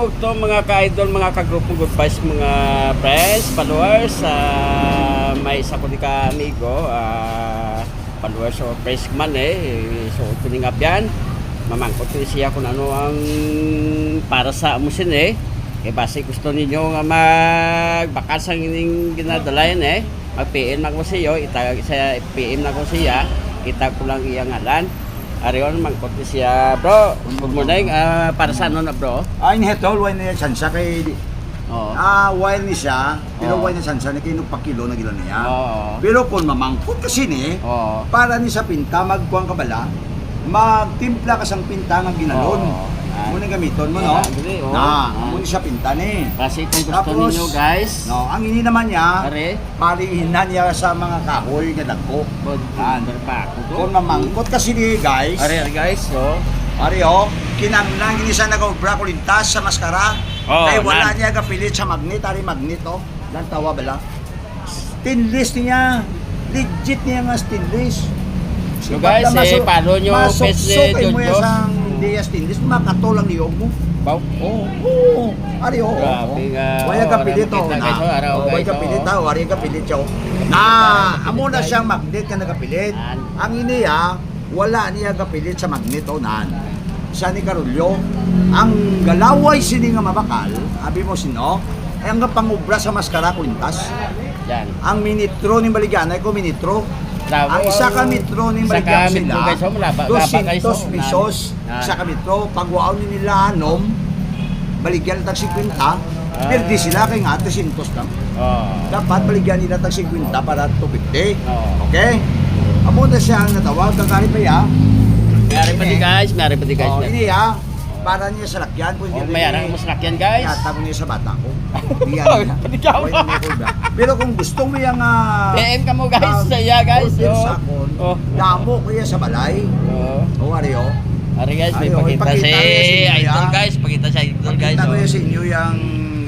ito mga ka-idol, mga ka-grupo good vibes, mga friends, followers. May isa ko di ka amigo, followers o friends man so ito nga yan. Mamangkot ko siya kung ano ang para sa amusin base gusto ninyo nga magbakasang ining ginadalayan mag-PM na ko siya, PM na ko siya, kita ko lang iyang ngalan. Ariyon, mangkot siya, bro. Good morning. Para sa ano na, bro? Ay, ni Hetol, why na chansa kay... Oo. While ni siya, pero why na chansa na kayo pakilo na gila niya. Pero kung mamangkot kasi ni, para ni sa pinta, magkuang kabala, magtimpla ka sang pinta ng ginalon. Muna gamiton mo, no? Muna siya pinta ni. Kasi kung gusto ninyo, guys. No, ang ini naman niya, Are? palihinan niya sa mga kahoy na dagko. Kung mamangkot kasi ni, guys. Are, guys, so. Ari kinanglang ini sa nag-obra kulintas sa maskara. Kaya wala niya kapilit sa magnet, ari magnet Lang tawa bala. Stainless niya. Legit niya nga stainless. So guys, follow nyo page ni Jojo. Hindi stainless, makatulang niyog mo. Baw? Oo. Ari Grabe nga. Wala kapilit Wala kapilit Wala kapilit amo na siyang magnet ka nakapilit. Ang iniya, wala niya kapilit sa magnet nan. Siya ni Carolio, ang galaway sini nga mabakal, abi mo sino, ay ang pangubra sa maskara kulintas. Yan. Ang minitro ni Baliganay ko minitro. Ang isa ka metro ni Baligan sila, 200 pesos. Isa ka metro, pagwaaw ni nila anom, Baligyan tag 50, perdi sila kay nga 300 lang. Dapat baligyan nila tag 50 para 250. Okay? Amo na siya ang natawag, kagari pa ya. Mayari pa di guys. Ini para niya sa lakyan. Mayari mo sa lakyan, guys. Yata ko niya sa bata ko. Pero kung gusto mo yung... PM ka mo, guys. Saya, guys. Damo ko yan sa balay. Ari guys, may pakita si Idol, guys. Pakita si Idol, guys. Pakita ko yan sa inyo yung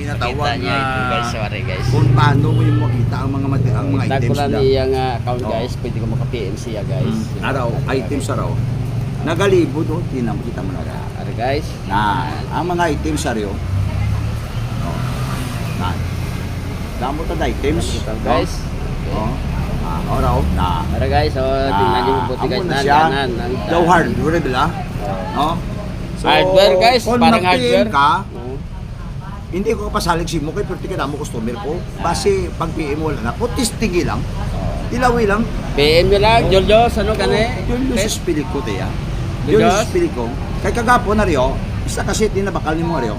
inatawag niya ito, guys. Sorry, guys. Kung paano mo yung makita ang mga items nila. nila. Nagkulan account, guys. Pwede ko maka-PM siya, guys. Araw, items araw. Nagalibo do, tinam kita mo na. Ari guys. Ang mga items araw. Damo ta items, guys. Araw na. Ari guys, tingnan niyo mabuti guys. Daw hardware bila. No? Hardware, guys, parang hardware ka. Hindi ko pasalig si mo kay perti ka mo customer ko. Base pag PM mo lang ako, testing lang. Ilawi lang. PM nyo lang, Joljos, ano kani? Joljos spirit ko tiya. Joljos spirit ko. Kay kagapo na riyo, isa kasi tinabakal ni mo riyo.